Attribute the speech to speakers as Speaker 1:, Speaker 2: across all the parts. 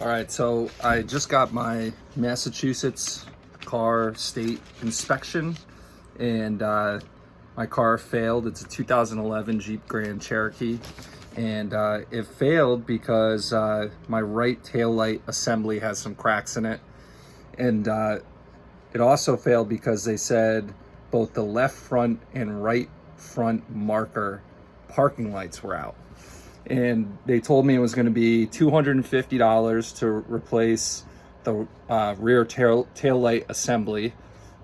Speaker 1: All right, so I just got my Massachusetts car state inspection, and my car failed. It's a 2011 Jeep Grand Cherokee, and it failed because my right taillight assembly has some cracks in it, and it also failed because they said both the left front and right front marker parking lights were out. And they told me it was going to be $250 to replace the rear tail light assembly,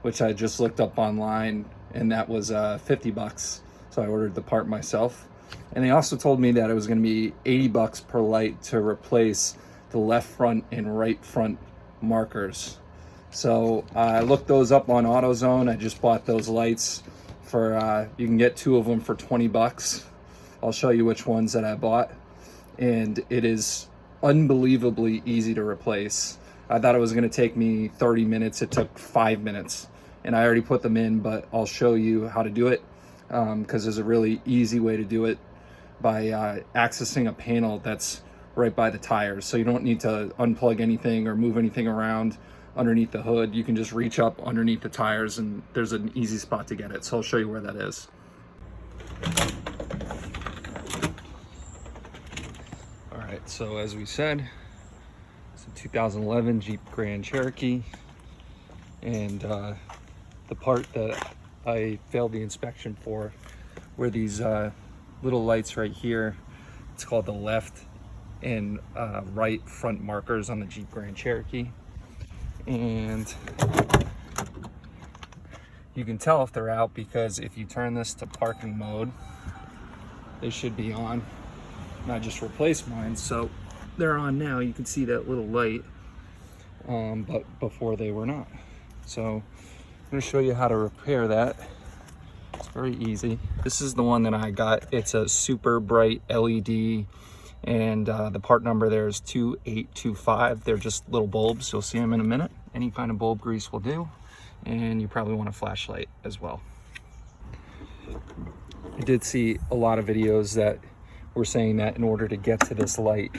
Speaker 1: which I just looked up online, and that was 50 bucks. So I ordered the part myself. And they also told me that it was going to be 80 bucks per light to replace the left front and right front markers. So I looked those up on AutoZone. I just bought those lights for, you can get 2 of them for 20 bucks. I'll show you which ones that I bought, and it is unbelievably easy to replace. I thought it was going to take me 30 minutes. It took 5 minutes, and I already put them in, but I'll show you how to do it because there's a really easy way to do it by accessing a panel that's right by the tires. So you don't need to unplug anything or move anything around underneath the hood. You can just reach up underneath the tires, and there's an easy spot to get it. So I'll show you where that is. Alright, so as we said, it's a 2011 Jeep Grand Cherokee, and the part that I failed the inspection for were these little lights right here. It's called the left and right front markers on the Jeep Grand Cherokee, and you can tell if they're out because if you turn this to parking mode, they should be on. And I just replaced mine, so they're on now. You can see that little light, but before they were not. So I'm going to show you how to repair that. It's very easy. This is the one that I got. It's a super bright LED, and the part number there is 2825. They're just little bulbs. You'll see them in a minute. Any kind of bulb grease will do, and you probably want a flashlight as well. I did see a lot of videos that were saying that in order to get to this light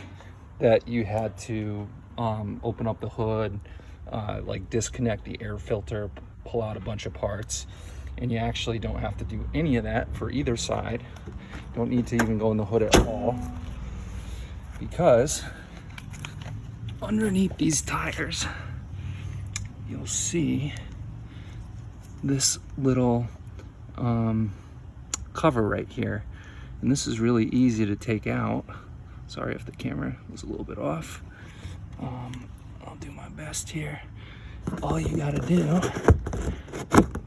Speaker 1: that you had to open up the hood, like disconnect the air filter, pull out a bunch of parts, and you actually don't have to do any of that for either side. Don't need to even go in the hood at all, because underneath these tires you'll see this little cover right here, and this is really easy to take out. Sorry if the camera was a little bit off. I'll do my best here. All you gotta do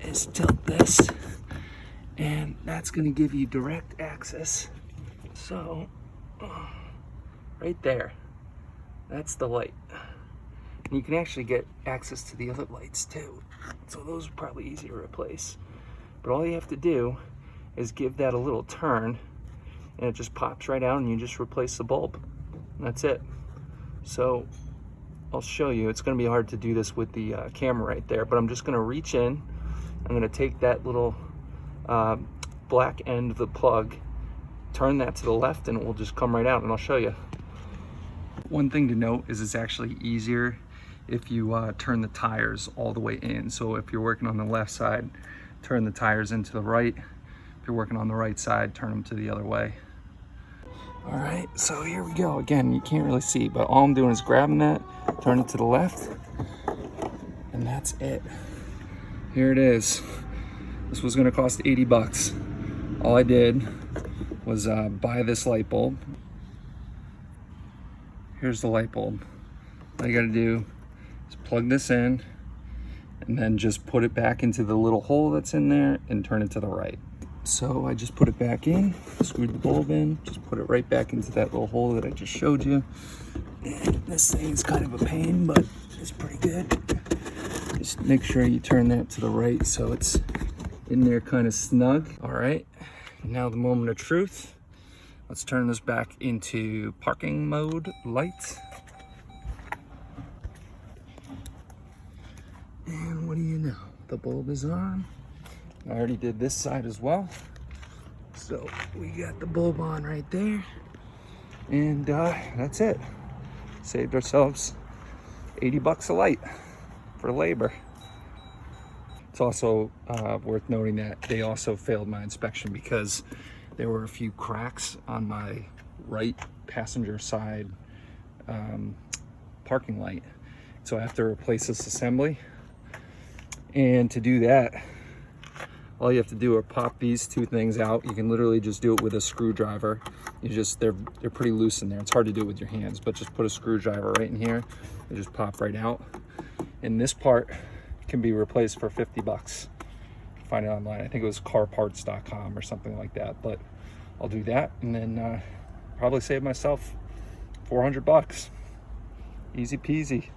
Speaker 1: is tilt this, and that's gonna give you direct access. So right there, that's the light, and you can actually get access to the other lights too, so those are probably easy to replace. But all you have to do is give that a little turn, and it just pops right out, and you just replace the bulb, and that's it. So I'll show you. It's going to be hard to do this with the camera right there, but I'm just going to reach in. I'm going to take that little black end of the plug, turn that to the left, and it will just come right out, and I'll show you. One thing to note is it's actually easier if you turn the tires all the way in. So if you're working on the left side, turn the tires into the right. If you're working on the right side, turn them to the other way. All right, so here we go. Again, you can't really see, but all I'm doing is grabbing that, turn it to the left, and that's it. Here it is. This was gonna cost 80 bucks. All I did was buy this light bulb. Here's the light bulb. All you gotta do is plug this in, and then just put it back into the little hole that's in there and turn it to the right. So I just put it back in, screwed the bulb in, just put it right back into that little hole that I just showed you. And this thing's kind of a pain, but it's pretty good. Just make sure you turn that to the right so it's in there kind of snug. All right, now the moment of truth. Let's turn this back into parking mode light. And what do you know? The bulb is on. I already did this side as well. So we got the bulb on right there. And that's it. saved ourselves 80 bucks a light for labor. It's also worth noting that they also failed my inspection because there were a few cracks on my right passenger side parking light. So I have to replace this assembly. And to do that, all you have to do are pop these two things out. You can literally just do it with a screwdriver. They're pretty loose in there. It's hard to do it with your hands, but just put a screwdriver right in here. They just pop right out. And this part can be replaced for 50 bucks. Find it online. I think it was carparts.com or something like that. But I'll do that and then probably save myself 400 bucks. Easy peasy.